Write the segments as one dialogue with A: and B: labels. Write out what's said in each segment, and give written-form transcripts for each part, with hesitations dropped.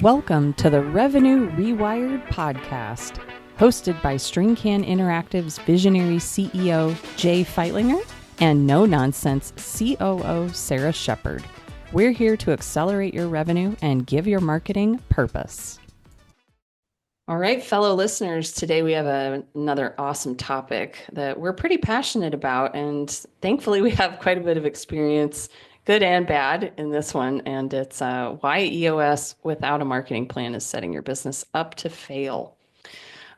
A: Welcome to the Revenue Rewired podcast, hosted by StringCan Interactive's visionary CEO Jay Feitlinger and no-nonsense COO Sarah Shepard. We're here to accelerate your revenue and give your marketing purpose. All right, fellow listeners, today we have another awesome topic that we're pretty passionate about, and thankfully we have quite a bit of experience, good and bad, in this one, and it's why EOS without a marketing plan is setting your business up to fail.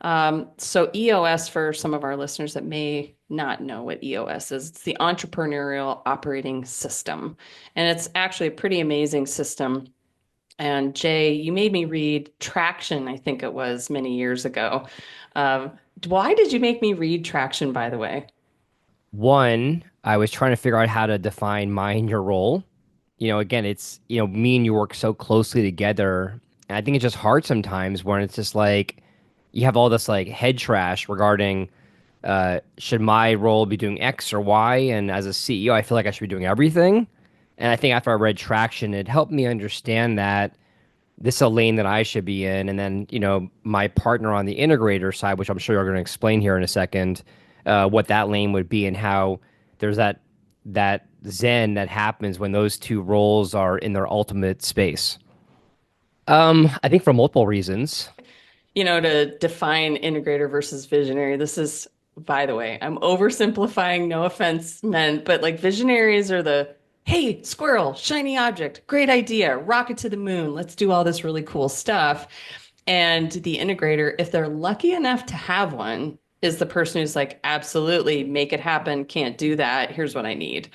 A: So EOS, for some of our listeners that may not know what EOS is, it's the Entrepreneurial Operating System, and it's actually a pretty amazing system. And Jay, you made me read Traction, I think it was many years ago. Why did you make me read Traction, by the way?
B: One, I was trying to figure out how to define mine your role. Again, it's, me and you work so closely together. And I think it's just hard sometimes when it's just like you have all this like head trash regarding should my role be doing X or Y? And as a CEO, I feel like I should be doing everything. And I think after I read Traction, it helped me understand that this is a lane that I should be in. And then, my partner on the integrator side, which I'm sure you're going to explain here in a second, what that lane would be and how there's that zen that happens when those two roles are in their ultimate space. I think for multiple reasons.
A: To define integrator versus visionary, this is, by the way, I'm oversimplifying, no offense meant, but like visionaries are the, hey, squirrel, shiny object, great idea, rocket to the moon, let's do all this really cool stuff. And the integrator, if they're lucky enough to have one, is the person who's like, absolutely, make it happen, can't do that, here's what I need.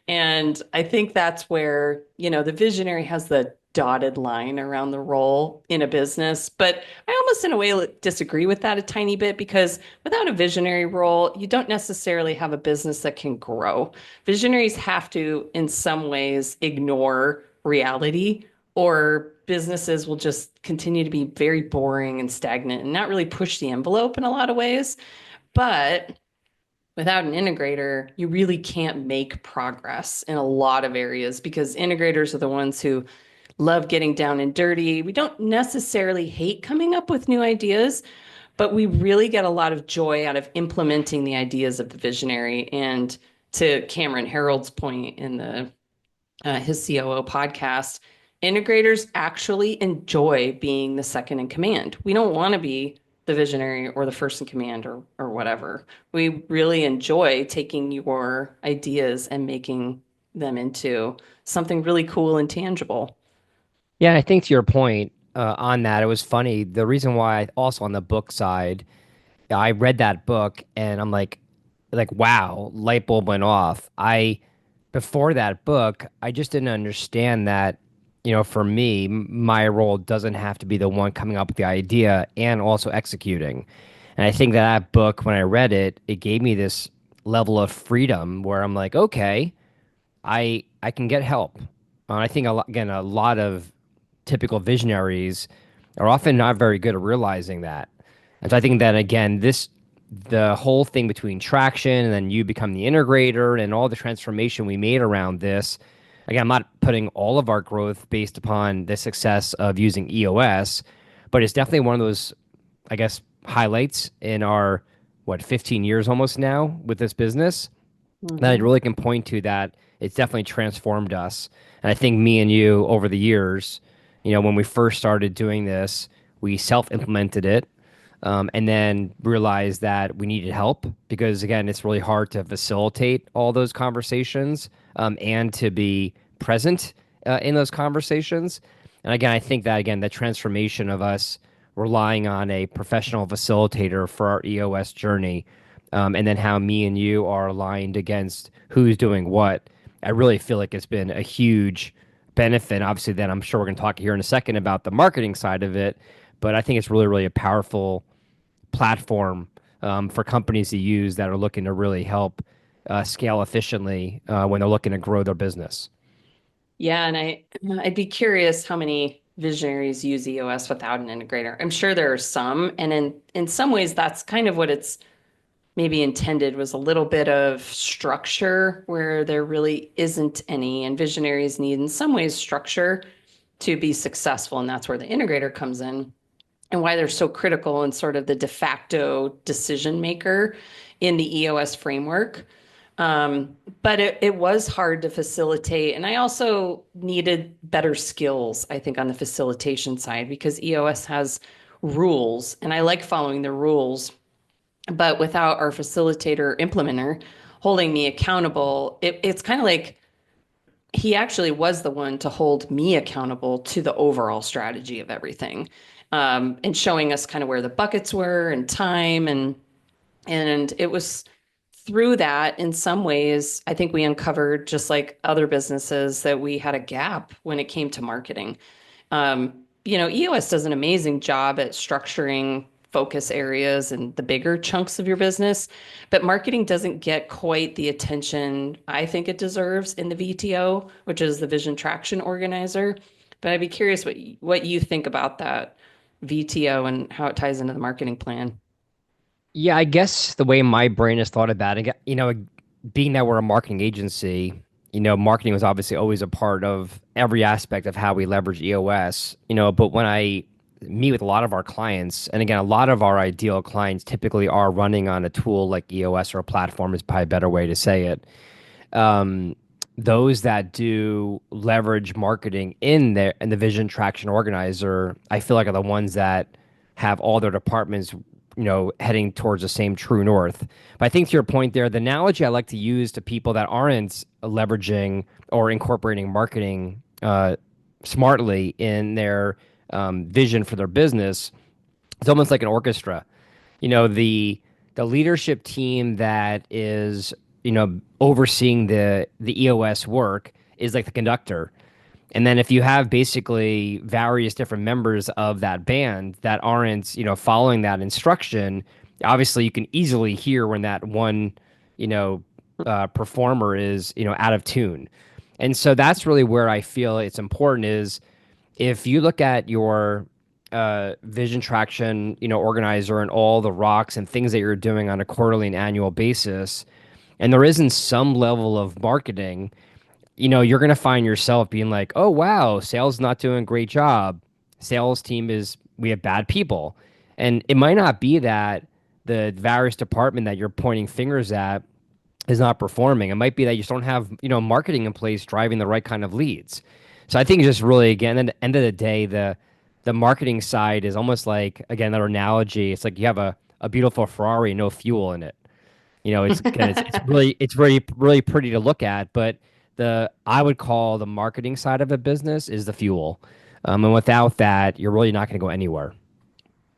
A: And I think that's where, the visionary has the dotted line around the role in a business. But I almost, in a way, disagree with that a tiny bit because without a visionary role, you don't necessarily have a business that can grow. Visionaries have to, in some ways, ignore reality, or businesses will just continue to be very boring and stagnant and not really push the envelope in a lot of ways. But without an integrator, you really can't make progress in a lot of areas because integrators are the ones who love getting down and dirty. We don't necessarily hate coming up with new ideas, but we really get a lot of joy out of implementing the ideas of the visionary. And to Cameron Harold's point in the his COO podcast, integrators actually enjoy being the second in command. We don't want to be the visionary or the first in command or whatever. We really enjoy taking your ideas and making them into something really cool and tangible.
B: Yeah, and I think to your point on that, it was funny. The reason why also on the book side, I read that book and I'm like, wow, light bulb went off. Before that book, I just didn't understand that, for me, my role doesn't have to be the one coming up with the idea and also executing. And I think that book, when I read it, it gave me this level of freedom where I'm like, okay, I can get help. I think again, a lot of typical visionaries are often not very good at realizing that. And so I think that again, the whole thing between traction and then you become the integrator and all the transformation we made around this. Again, I'm not putting all of our growth based upon the success of using EOS, but it's definitely one of those, I guess, highlights in our 15 years almost now with this business that I
A: Mm-hmm.
B: really can point to that it's definitely transformed us. And I think me and you over the years, when we first started doing this, we self-implemented it, and then realized that we needed help because again, it's really hard to facilitate all those conversations, and to be present in those conversations. And again, I think that again, the transformation of us relying on a professional facilitator for our EOS journey, and then how me and you are aligned against who's doing what. I really feel like it's been a huge benefit. Obviously, then I'm sure we're going to talk here in a second about the marketing side of it, but I think it's really, really a powerful platform for companies to use that are looking to really help scale efficiently when they're looking to grow their business.
A: Yeah, and I'd be curious how many visionaries use EOS without an integrator. I'm sure there are some, and in some ways that's kind of what it's maybe intended, was a little bit of structure where there really isn't any, and visionaries need in some ways structure to be successful. And that's where the integrator comes in and why they're so critical and sort of the de facto decision maker in the EOS framework. But it was hard to facilitate. And I also needed better skills, I think, on the facilitation side because EOS has rules and I like following the rules. But without our facilitator implementer holding me accountable, it's kind of like he actually was the one to hold me accountable to the overall strategy of everything, and showing us kind of where the buckets were and time and it was through that in some ways I think we uncovered just like other businesses that we had a gap when it came to marketing. EOS does an amazing job at structuring focus areas and the bigger chunks of your business, but marketing doesn't get quite the attention I think it deserves in the VTO, which is the Vision Traction Organizer. But I'd be curious what you think about that VTO and how it ties into the marketing plan.
B: Yeah, I guess the way my brain has thought about it, being that we're a marketing agency, marketing was obviously always a part of every aspect of how we leverage EOS, but when I meet with a lot of our clients, and again, a lot of our ideal clients typically are running on a tool like EOS or a platform is probably a better way to say it. um, those that do leverage marketing in the Vision Traction Organizer, I feel like are the ones that have all their departments, heading towards the same true north. But I think to your point there, the analogy I like to use to people that aren't leveraging or incorporating marketing smartly in their vision for their business, it's almost like an orchestra. The leadership team that is overseeing the EOS work is like the conductor. And then if you have basically various different members of that band that aren't following that instruction, obviously you can easily hear when that one you know performer is out of tune. And so that's really where I feel it's important is if you look at your vision traction, organizer and all the rocks and things that you're doing on a quarterly and annual basis, and there isn't some level of marketing, you're going to find yourself being like, oh, wow, sales is not doing a great job. Sales team we have bad people. And it might not be that the various department that you're pointing fingers at is not performing. It might be that you just don't have, marketing in place driving the right kind of leads. So I think just really, again, at the end of the day, the marketing side is almost like, again, that analogy. It's like you have a beautiful Ferrari, no fuel in it. It's really pretty to look at, but the I would call the marketing side of a business is the fuel. And without that, you're really not going to go anywhere.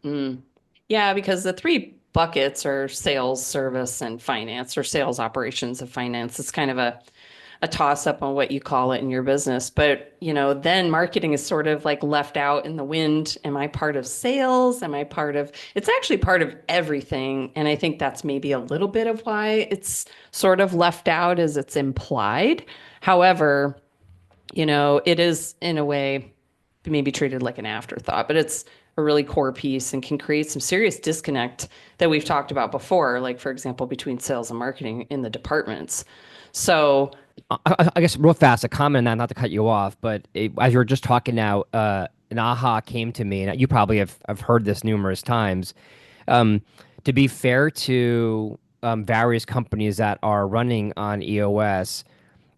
A: Mm. Yeah, because the three buckets are sales, service, and finance, or sales operations of finance. It's kind of a toss up on what you call it in your business. But, then marketing is sort of like left out in the wind. Am I part of sales? Am I part of, it's actually part of everything. And I think that's maybe a little bit of why it's sort of left out as it's implied. However, it is in a way maybe treated like an afterthought, but it's a really core piece and can create some serious disconnect that we've talked about before, like for example, between sales and marketing in the departments. So,
B: I guess real fast, a comment on that, not to cut you off, but as you were just talking now, an aha came to me, and you probably have heard this numerous times. Um, to be fair to various companies that are running on EOS,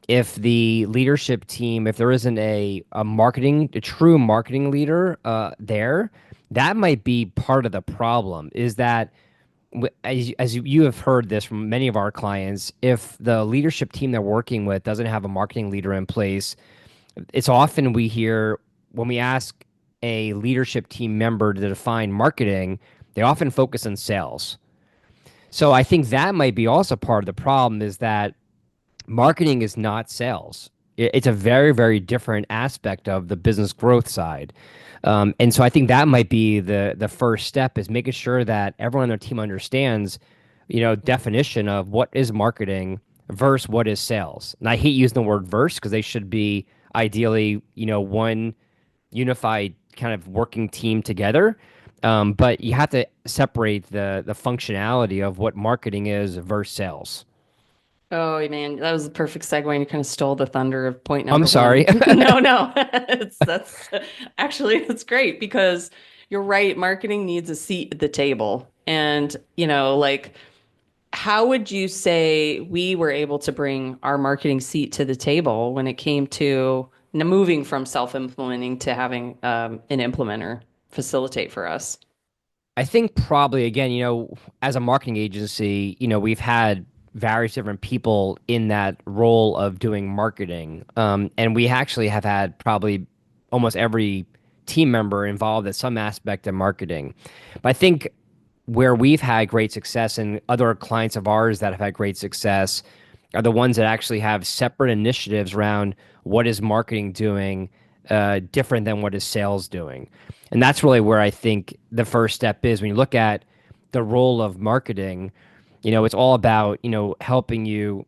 B: if the leadership team, if there isn't a true marketing leader there, that might be part of the problem. Is that as you have heard this from many of our clients, if the leadership team they're working with doesn't have a marketing leader in place, it's often we hear when we ask a leadership team member to define marketing, they often focus on sales. So I think that might be also part of the problem is that marketing is not sales. It's a very, very different aspect of the business growth side. And so I think that might be the first step is making sure that everyone on their team understands, definition of what is marketing versus what is sales. And I hate using the word verse because they should be ideally, one unified kind of working team together. But you have to separate the functionality of what marketing is versus sales.
A: Oh man, that was the perfect segue, and you kind of stole the thunder of point
B: I'm
A: number
B: sorry.
A: one. No, no, that's actually it's great because you're right. Marketing needs a seat at the table, and like how would you say we were able to bring our marketing seat to the table when it came to moving from self-implementing to having an implementer facilitate for us?
B: I think probably again, as a marketing agency, we've had various different people in that role of doing marketing. And we actually have had probably almost every team member involved in some aspect of marketing. But I think where we've had great success and other clients of ours that have had great success are the ones that actually have separate initiatives around what is marketing doing different than what is sales doing. And that's really where I think the first step is when you look at the role of marketing, it's all about, helping you,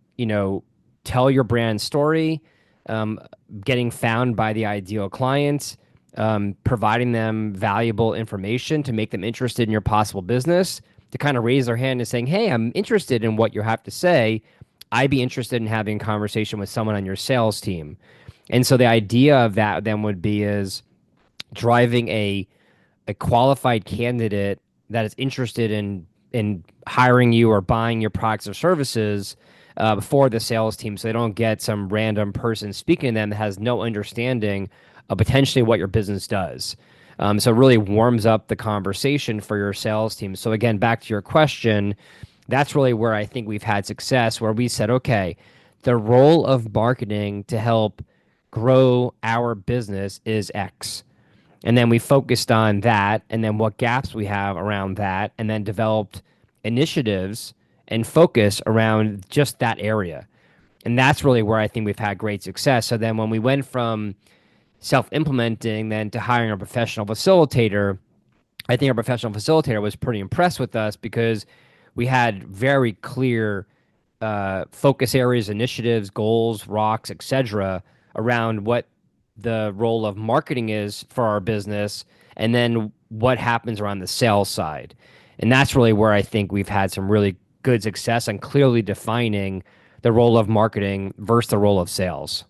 B: tell your brand story, um, getting found by the ideal client, providing them valuable information to make them interested in your possible business, to kind of raise their hand and saying, "Hey, I'm interested in what you have to say. I'd be interested in having a conversation with someone on your sales team." And so the idea of that then would be is driving a qualified candidate that is interested in hiring you or buying your products or services for the sales team, so they don't get some random person speaking to them that has no understanding of potentially what your business does. So it really warms up the conversation for your sales team. So again, back to your question, that's really where I think we've had success, where we said, okay, the role of marketing to help grow our business is X. And then we focused on that and then what gaps we have around that, and then developed initiatives and focus around just that area. And that's really where I think we've had great success. So then when we went from self implementing then to hiring a professional facilitator, I think our professional facilitator was pretty impressed with us because we had very clear focus areas, initiatives, goals, rocks, etc., around what the role of marketing is for our business, and then what happens around the sales side. And that's really where I think we've had some really good success and clearly defining the role of marketing versus the role of sales.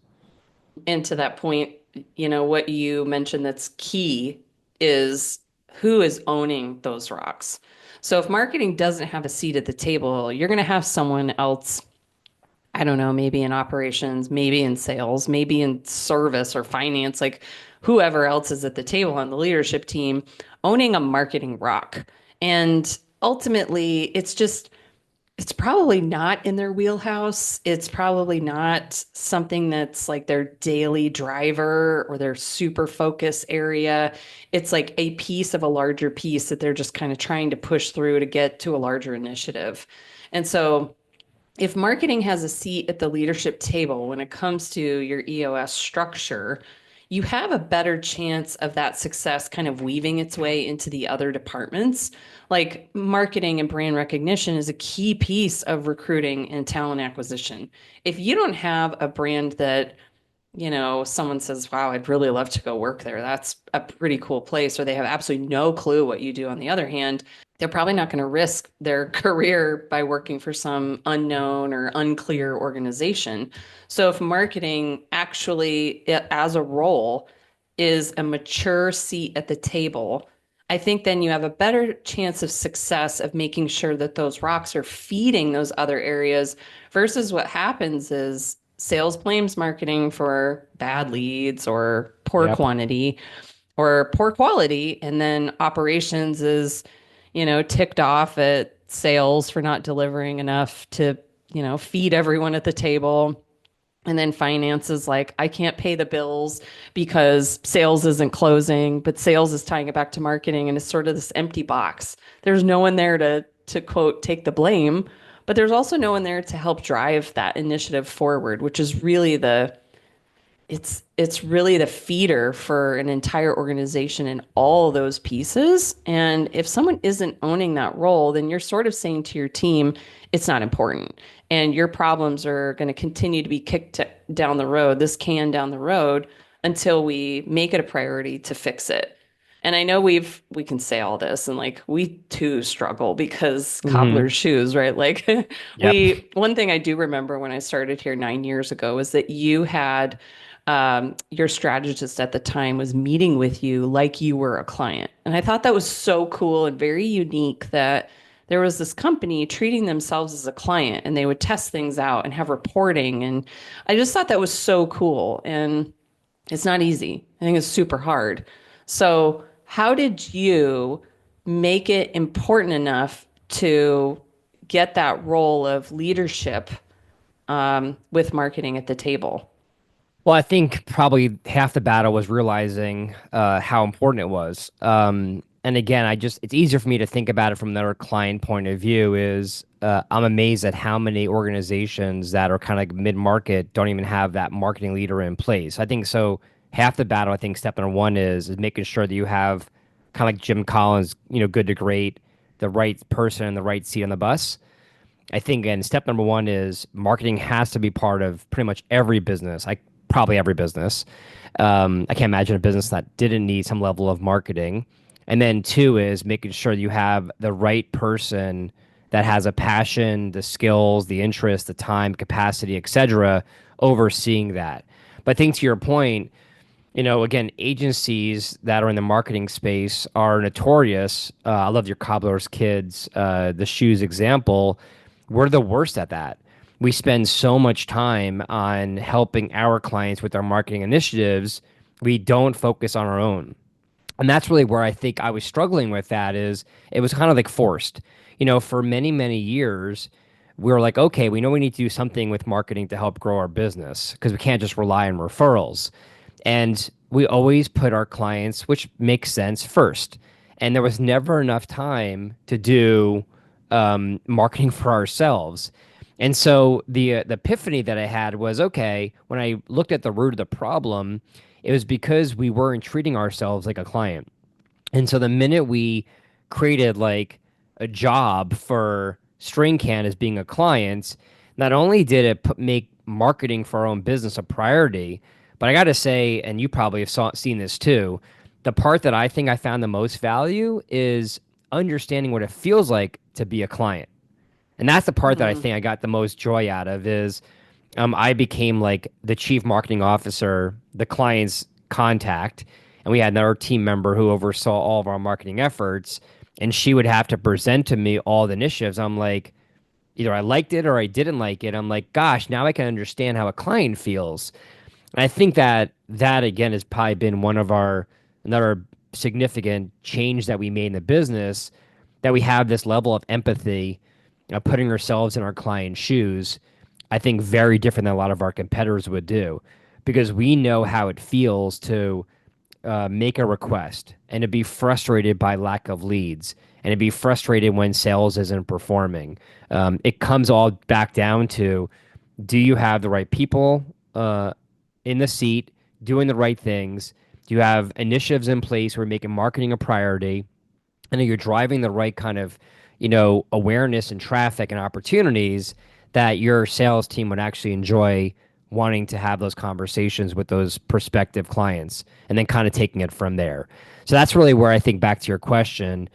A: And to that point, what you mentioned that's key is who is owning those rocks. So if marketing doesn't have a seat at the table, you're going to have someone else, I don't know, maybe in operations, maybe in sales, maybe in service or finance, like whoever else is at the table on the leadership team owning a marketing rock. And ultimately, it's probably not in their wheelhouse. It's probably not something that's like their daily driver or their super focus area. It's like a piece of a larger piece that they're just kind of trying to push through to get to a larger initiative. And so if marketing has a seat at the leadership table when it comes to your EOS structure, you have a better chance of that success kind of weaving its way into the other departments. Like marketing and brand recognition is a key piece of recruiting and talent acquisition. If you don't have a brand that someone says, wow, I'd really love to go work there. That's a pretty cool place. Or they have absolutely no clue what you do. On the other hand, they're probably not going to risk their career by working for some unknown or unclear organization. So if marketing actually, as a role, is a mature seat at the table, I think then you have a better chance of success of making sure that those rocks are feeding those other areas versus what happens is sales blames marketing for bad leads or poor
B: Yep.
A: quantity or poor quality. And then operations is, ticked off at sales for not delivering enough to, feed everyone at the table. And then finance is like, I can't pay the bills because sales isn't closing, but sales is tying it back to marketing. And it's sort of this empty box. There's no one there to quote, take the blame, but there's also no one there to help drive that initiative forward, which is really it's really the feeder for an entire organization in all those pieces. And if someone isn't owning that role, then you're sort of saying to your team, it's not important. And your problems are going to continue to be kicked down the road, this can down the road, until we make it a priority to fix it. And I know we can say all this and like we too struggle because
B: Hmm.
A: cobbler's shoes, right? Like
B: Yep.
A: one thing I do remember when I started here 9 years ago is that you had your strategist at the time was meeting with you like you were a client. And I thought that was so cool and very unique that there was this company treating themselves as a client and they would test things out and have reporting. And I just thought that was so cool. And it's not easy. I think it's super hard. So, how did you make it important enough to get that role of leadership with marketing at the table?
B: Well, I think probably half the battle was realizing how important it was. And again, it's easier for me to think about it from another client point of view. I'm amazed at how many organizations that are kind of like mid-market don't even have that marketing leader in place. I think so. Half the battle, I think, step number one is making sure that you have kind of like Jim Collins, good to great, the right person in the right seat on the bus. I think, and step number one is marketing has to be part of pretty much every business, like probably every business. I can't imagine a business that didn't need some level of marketing. And then two is making sure you have the right person that has a passion, the skills, the interest, the time, capacity, etc., overseeing that. But I think to your point, again, agencies that are in the marketing space are notorious. I love your cobbler's kids, the shoes example. We're the worst at that. We spend so much time on helping our clients with our marketing initiatives. We don't focus on our own. And that's really where I think I was struggling with that is it was kind of like forced. For many, many years, we were like, okay, we know we need to do something with marketing to help grow our business because we can't just rely on referrals. And we always put our clients, which makes sense, first. And there was never enough time to do marketing for ourselves. And so the epiphany that I had was okay, when I looked at the root of the problem, it was because we weren't treating ourselves like a client. And so the minute we created like a job for String Can as being a client, not only did it make marketing for our own business a priority, but I got to say, and you probably have seen this too, the part that I think I found the most value is understanding what it feels like to be a client. And that's the part that I
A: Hmm.
B: think I got the most joy out of is I became like the chief marketing officer, the client's contact, and we had another team member who oversaw all of our marketing efforts. And she would have to present to me all the initiatives. I'm like, either I liked it or I didn't like it. I'm like, gosh, now I can understand how a client feels. And I think that again has probably been one of our another significant change that we made in the business that we have this level of empathy, putting ourselves in our client's shoes. I think very different than a lot of our competitors would do, because we know how it feels to make a request and to be frustrated by lack of leads and to be frustrated when sales isn't performing. It comes all back down to do you have the right people in the seat doing the right things? Do you have initiatives in place where you're making marketing a priority? And you're driving the right kind of, awareness and traffic and opportunities that your sales team would actually enjoy wanting to have those conversations with those prospective clients and then kind of taking it from there. So that's really where I think back to your question,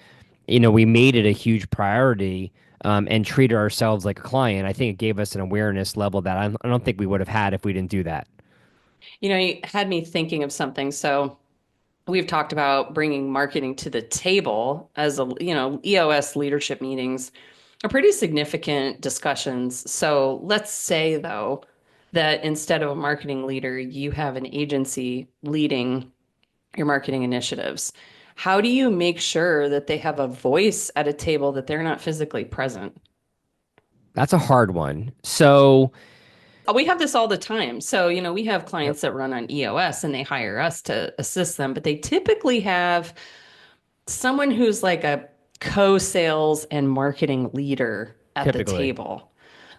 B: we made it a huge priority and treated ourselves like a client. I think it gave us an awareness level that I don't think we would have had if we didn't do that.
A: You had me thinking of something. So, we've talked about bringing marketing to the table as EOS leadership meetings are pretty significant discussions. So let's say though that instead of a marketing leader, you have an agency leading your marketing initiatives. How do you make sure that they have a voice at a table that they're not physically present?
B: That's a hard one. So,
A: We have this all the time. So, we have
B: yep,
A: clients that run on EOS and they hire us to assist them, but they typically have someone who's like a co-sales and marketing leader at the
B: typically.
A: table.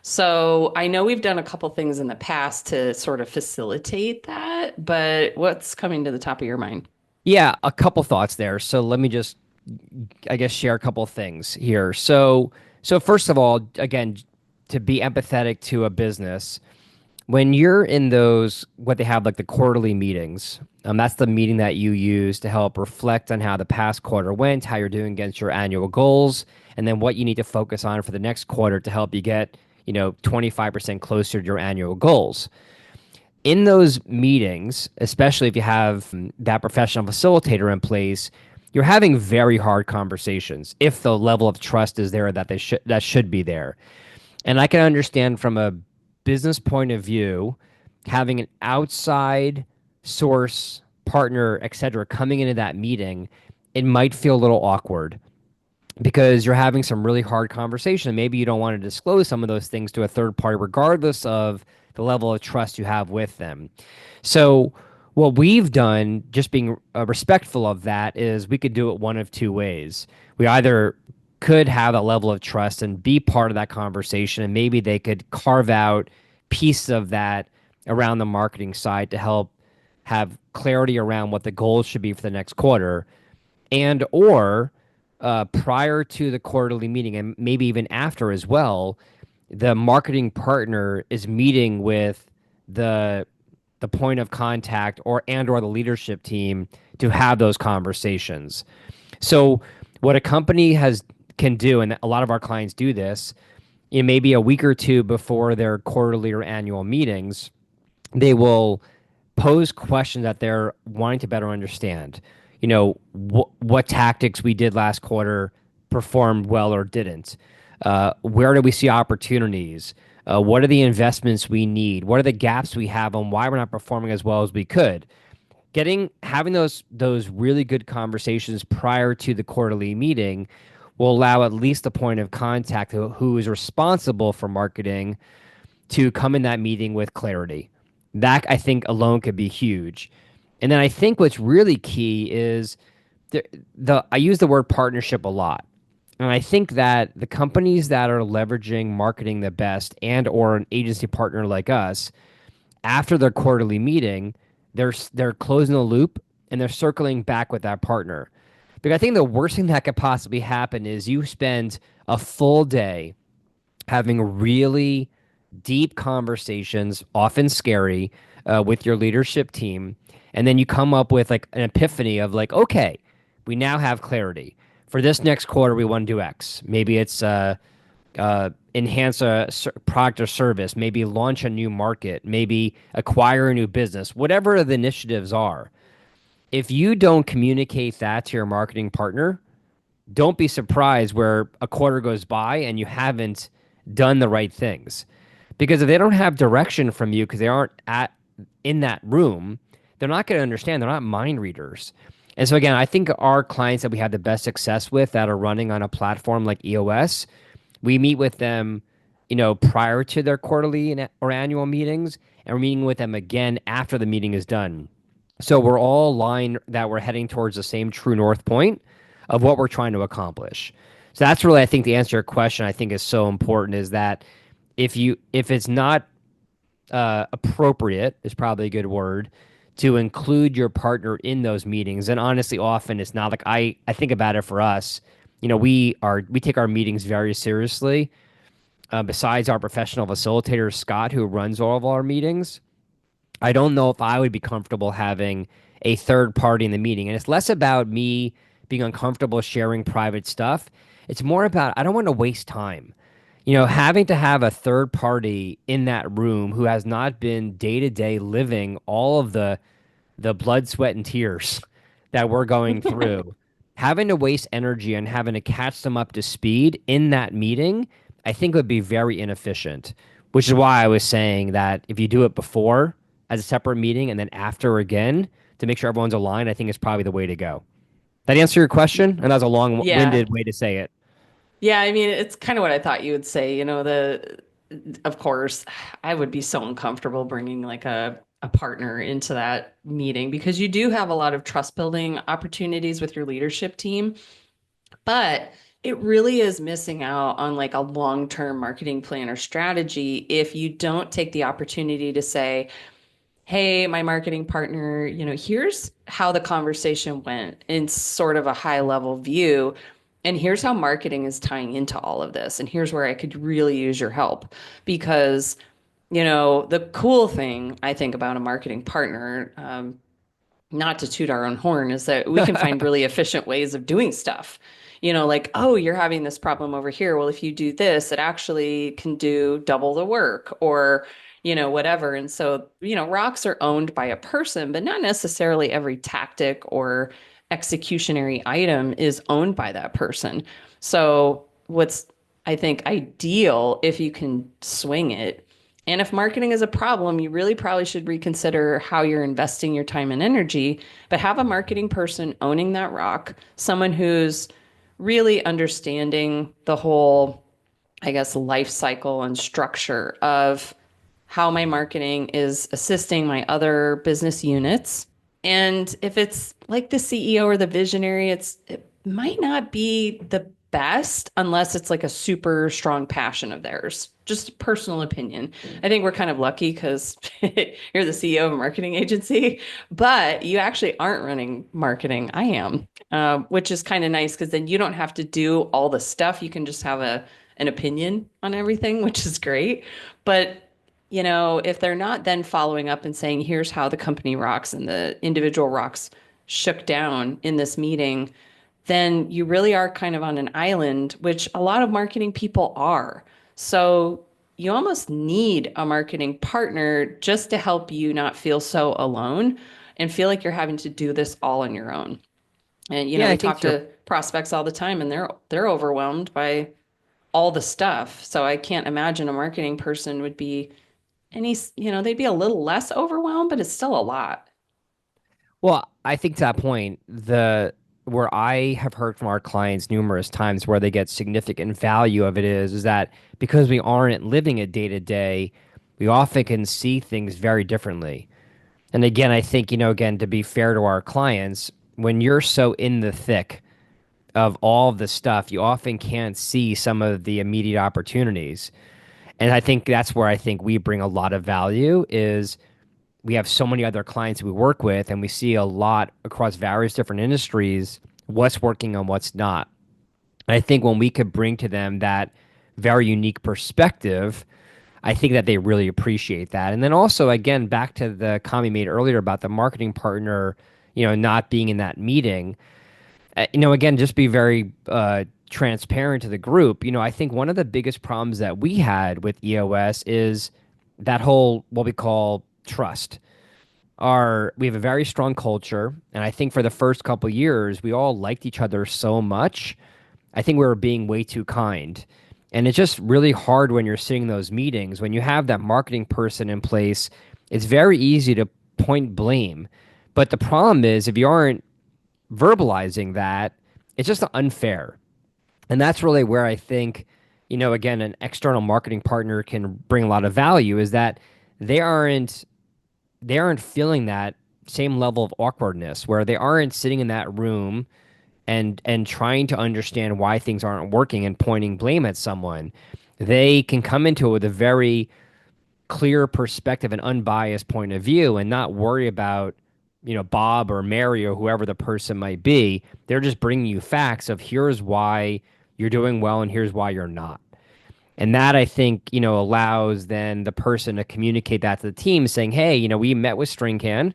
A: So I know we've done a couple things in the past to sort of facilitate that, but what's coming to the top of your mind?
B: Yeah, a couple thoughts there. So let me just, I guess, share a couple things here. So first of all, again, to be empathetic to a business, when you're in those, what they have like the quarterly meetings, that's the meeting that you use to help reflect on how the past quarter went, how you're doing against your annual goals, and then what you need to focus on for the next quarter to help you get, 25% closer to your annual goals. In those meetings, especially if you have that professional facilitator in place, you're having very hard conversations if the level of trust is there that should be there. And I can understand from a business point of view, having an outside source, partner, etc., coming into that meeting, it might feel a little awkward because you're having some really hard conversation. Maybe you don't want to disclose some of those things to a third party, regardless of the level of trust you have with them. So, what we've done, just being respectful of that, is we could do it one of two ways. We either could have a level of trust and be part of that conversation, and maybe they could carve out pieces of that around the marketing side to help have clarity around what the goals should be for the next quarter, and or prior to the quarterly meeting and maybe even after as well, the marketing partner is meeting with the the point of contact or the leadership team to have those conversations. So what a company has can do, and a lot of our clients do this, it may be a week or two before their quarterly or annual meetings, they will pose questions that they're wanting to better understand. What tactics we did last quarter performed well or didn't. Where do we see opportunities? What are the investments we need? What are the gaps we have on why we're not performing as well as we could? Having those really good conversations prior to the quarterly meeting will allow at least the point of contact who is responsible for marketing to come in that meeting with clarity. That I think alone could be huge. And then I think what's really key is the I use the word partnership a lot. And I think that the companies that are leveraging marketing the best and or an agency partner like us, after their quarterly meeting, they're closing the loop and they're circling back with that partner. Because I think the worst thing that could possibly happen is you spend a full day having really deep conversations, often scary, with your leadership team. And then you come up with like an epiphany of like, okay, we now have clarity. For this next quarter, we want to do X. Maybe it's enhance a product or service, maybe launch a new market, maybe acquire a new business, whatever the initiatives are. If you don't communicate that to your marketing partner, don't be surprised where a quarter goes by and you haven't done the right things. Because if they don't have direction from you because they aren't at in that room, they're not going to understand. They're not mind readers. And so again, I think our clients that we have the best success with that are running on a platform like EOS, we meet with them, prior to their quarterly or annual meetings, and we're meeting with them again after the meeting is done. So we're all aligned that we're heading towards the same true north point of what we're trying to accomplish. So that's really, I think, the answer to your question. I think is so important is that if it's not appropriate is probably a good word to include your partner in those meetings. And honestly, often it's not like I think about it for us. We take our meetings very seriously. Besides our professional facilitator Scott, who runs all of our meetings, I don't know if I would be comfortable having a third party in the meeting. And it's less about me being uncomfortable sharing private stuff. It's more about I don't want to waste time. Having to have a third party in that room who has not been day to day living all of the blood, sweat, and tears that we're going through, having to waste energy and having to catch them up to speed in that meeting, I think would be very inefficient. Which is why I was saying that if you do it before as a separate meeting and then after again to make sure everyone's aligned, I think is probably the way to go. That answer your question? And that was a
A: Yeah.
B: long-winded way to say it.
A: Yeah, I mean, it's kind of what I thought you would say. Of course, I would be so uncomfortable bringing like a partner into that meeting because you do have a lot of trust building opportunities with your leadership team, but it really is missing out on like a long-term marketing plan or strategy if you don't take the opportunity to say, hey, my marketing partner, here's how the conversation went in sort of a high level view. And here's how marketing is tying into all of this. And here's where I could really use your help because the cool thing I think about a marketing partner, not to toot our own horn, is that we can find really efficient ways of doing stuff. Like, oh, you're having this problem over here. Well, if you do this, it actually can do double the work or, whatever. And so, rocks are owned by a person, but not necessarily every tactic or executionary item is owned by that person. So, what's, I think, ideal if you can swing it, and if marketing is a problem, you really probably should reconsider how you're investing your time and energy, but have a marketing person owning that rock, someone who's really understanding the whole, I guess, life cycle and structure of how my marketing is assisting my other business units. And if it's like the CEO or the visionary, it might not be the best unless it's like a super strong passion of theirs. Just personal opinion. I think we're kind of lucky because you're the CEO of a marketing agency, but you actually aren't running marketing. I am, which is kind of nice because then you don't have to do all the stuff. You can just have an opinion on everything, which is great. But if they're not then following up and saying, here's how the company rocks and the individual rocks shook down in this meeting, then you really are kind of on an island, which a lot of marketing people are. So you almost need a marketing partner just to help you not feel so alone and feel like you're having to do this all on your own. And
B: Yeah,
A: we
B: I
A: talk
B: think you're
A: to prospects all the time and they're overwhelmed by all the stuff. So I can't imagine a marketing person would be they'd be a little less overwhelmed, but it's still a lot.
B: Well, I think to that point, the where I have heard from our clients numerous times where they get significant value of it is that because we aren't living it day to day, we often can see things very differently. And again, I think, again, to be fair to our clients, when you're so in the thick of all of the stuff, you often can't see some of the immediate opportunities. And I think that's where I think we bring a lot of value is we have so many other clients we work with and we see a lot across various different industries what's working and what's not. And I think when we could bring to them that very unique perspective, I think that they really appreciate that. And then also, again, back to the comment you made earlier about the marketing partner, not being in that meeting. Again, just be very transparent to the group. I think one of the biggest problems that we had with EOS is that whole what we call trust. We have a very strong culture, and I think for the first couple years, we all liked each other so much. I think we were being way too kind. And it's just really hard when you're sitting in those meetings. When you have that marketing person in place, it's very easy to point blame. But the problem is, if you aren't verbalizing that, it's just unfair. And that's really where I think, again, an external marketing partner can bring a lot of value is that they aren't they aren't feeling that same level of awkwardness where they aren't sitting in that room and trying to understand why things aren't working and pointing blame at someone. They can come into it with a very clear perspective and unbiased point of view and not worry about Bob or Mary or whoever the person might be. They're just bringing you facts of here's why you're doing well and here's why you're not. And that I think, allows then the person to communicate that to the team saying, hey, we met with StringCan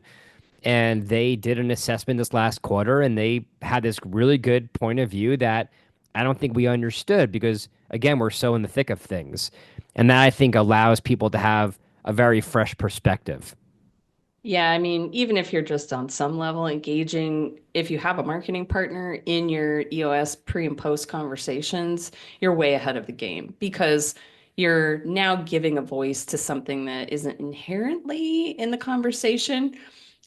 B: and they did an assessment this last quarter and they had this really good point of view that I don't think we understood because, again, we're so in the thick of things. And that I think allows people to have a very fresh perspective.
A: Yeah, I mean, even if you're just on some level engaging, if you have a marketing partner in your EOS pre and post conversations, you're way ahead of the game because you're now giving a voice to something that isn't inherently in the conversation.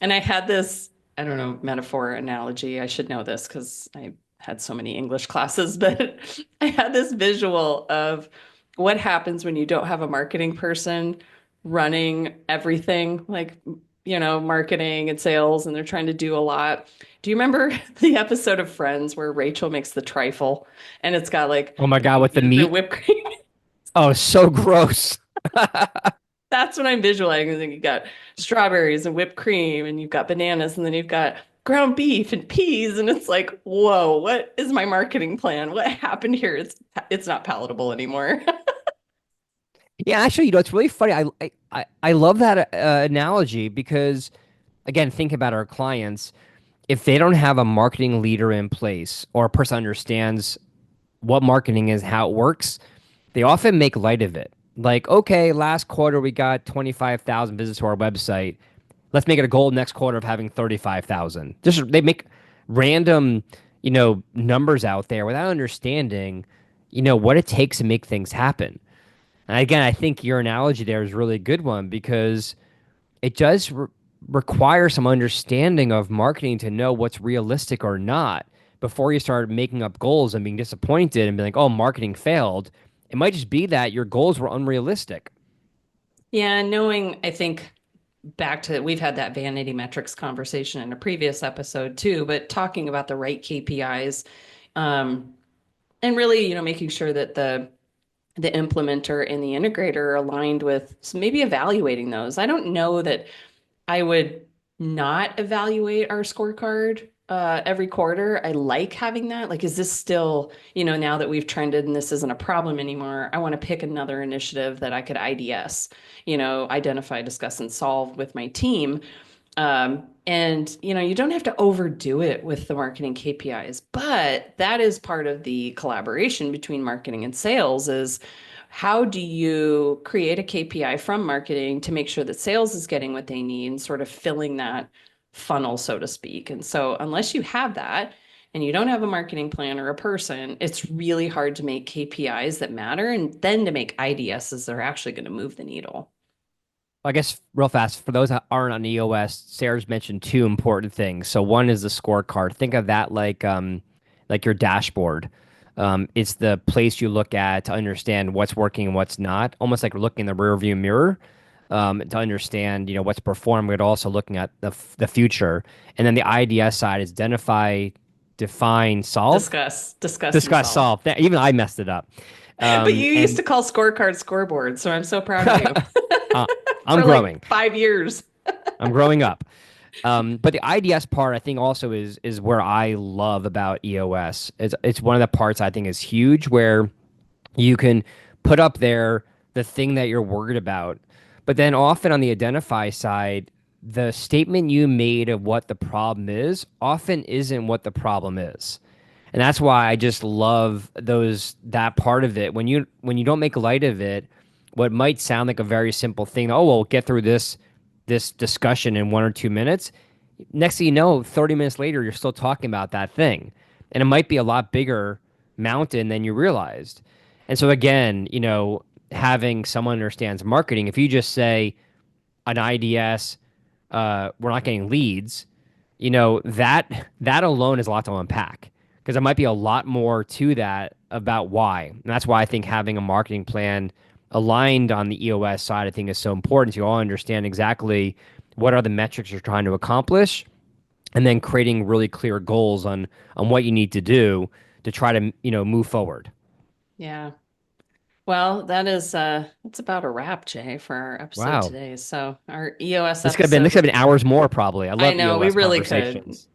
A: And I had this, I don't know, metaphor analogy. I should know this because I had so many English classes, but I had this visual of what happens when you don't have a marketing person running everything. Like marketing and sales, and they're trying to do a lot. Do you remember the episode of Friends where Rachel makes the trifle and it's got like
B: Oh my God, with the
A: peaches and
B: meat?
A: whipped cream?
B: Oh, so gross.
A: That's what I'm visualizing. I think you've got strawberries and whipped cream, and you've got bananas, and then you've got ground beef and peas, and it's like, whoa, what is my marketing plan? What happened here? It's not palatable anymore.
B: Yeah, actually, it's really funny. I love that analogy because, again, think about our clients. If they don't have a marketing leader in place or a person understands what marketing is, how it works, they often make light of it. Like, okay, last quarter we got 25,000 visits to our website. Let's make it a goal next quarter of having 35,000. Just they make random, numbers out there without understanding, what it takes to make things happen. And again, I think your analogy there is really a good one because it does require some understanding of marketing to know what's realistic or not before you start making up goals and being disappointed and being like, oh, marketing failed. It might just be that your goals were unrealistic.
A: Yeah, knowing, I think back to we've had that vanity metrics conversation in a previous episode too, but talking about the right KPIs, and really, making sure that the implementer and the integrator are aligned with, so maybe evaluating those. I don't know that I would not evaluate our scorecard every quarter. I like having that. Like, is this still, now that we've trended and this isn't a problem anymore, I want to pick another initiative that I could IDS, identify, discuss, and solve with my team. And you don't have to overdo it with the marketing KPIs, but that is part of the collaboration between marketing and sales is how do you create a KPI from marketing to make sure that sales is getting what they need and sort of filling that funnel, so to speak. And so unless you have that and you don't have a marketing plan or a person, it's really hard to make KPIs that matter and then to make IDSs that are actually going to move the needle.
B: I guess real fast for those that aren't on EOS, Sarah's mentioned two important things. So one is the scorecard. Think of that like your dashboard. It's the place you look at to understand what's working and what's not, almost like looking in the rearview mirror to understand what's performed, but also looking at the future. And then the IDS side is identify, define, solve,
A: Discuss and
B: discuss,
A: solve.
B: solve. Even I messed it up.
A: But you used
B: And
A: to call scorecard scoreboard, so I'm so proud of you.
B: uh, I'm
A: For
B: growing.
A: like 5 years.
B: I'm growing up. But the IDS part, I think, also is where I love about EOS. It's one of the parts I think is huge, where you can put up there the thing that you're worried about, but then often on the identify side, the statement you made of what the problem is often isn't what the problem is. And that's why I just love that part of it. When you don't make light of it, what might sound like a very simple thing, oh, well, get through this discussion in 1 or 2 minutes. Next thing you know, 30 minutes later, you're still talking about that thing. And it might be a lot bigger mountain than you realized. And so again, having someone understands marketing, if you just say an IDS, we're not getting leads, that alone is a lot to unpack because there might be a lot more to that about why. And that's why I think having a marketing plan aligned on the EOS side, I think is so important. So you all understand exactly what are the metrics you're trying to accomplish, and then creating really clear goals on what you need to do to try to move forward.
A: Yeah. Well, that's about a wrap, Jay, for our episode
B: Wow,
A: today. So our EOS
B: this
A: episode,
B: could have been hours more probably. I
A: I
B: love
A: know we
B: EOS
A: really could.
B: conversations.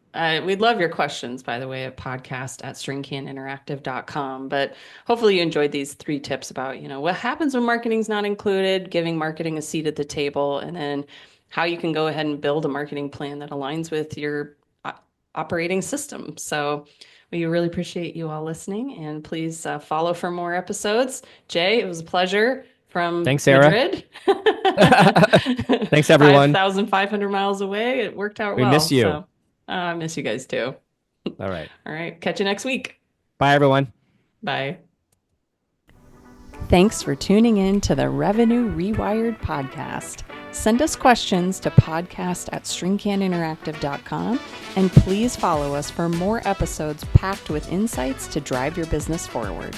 A: We'd love your questions, by the way, at podcast@stringcaninteractive.com. But hopefully you enjoyed these 3 tips about, what happens when marketing's not included, giving marketing a seat at the table, and then how you can go ahead and build a marketing plan that aligns with your operating system. So we really appreciate you all listening, and please follow for more episodes. Jay, it was a pleasure from
B: Thanks, Sarah.
A: Madrid.
B: Thanks, everyone.
A: 5,500 miles away. It worked out
B: We miss
A: well.
B: you.
A: So I miss you guys too.
B: All right.
A: All right. Catch you next week.
B: Bye, everyone.
A: Bye. Thanks for tuning in to the Revenue Rewired podcast. Send us questions to podcast@stringcaninteractive.com, and please follow us for more episodes packed with insights to drive your business forward.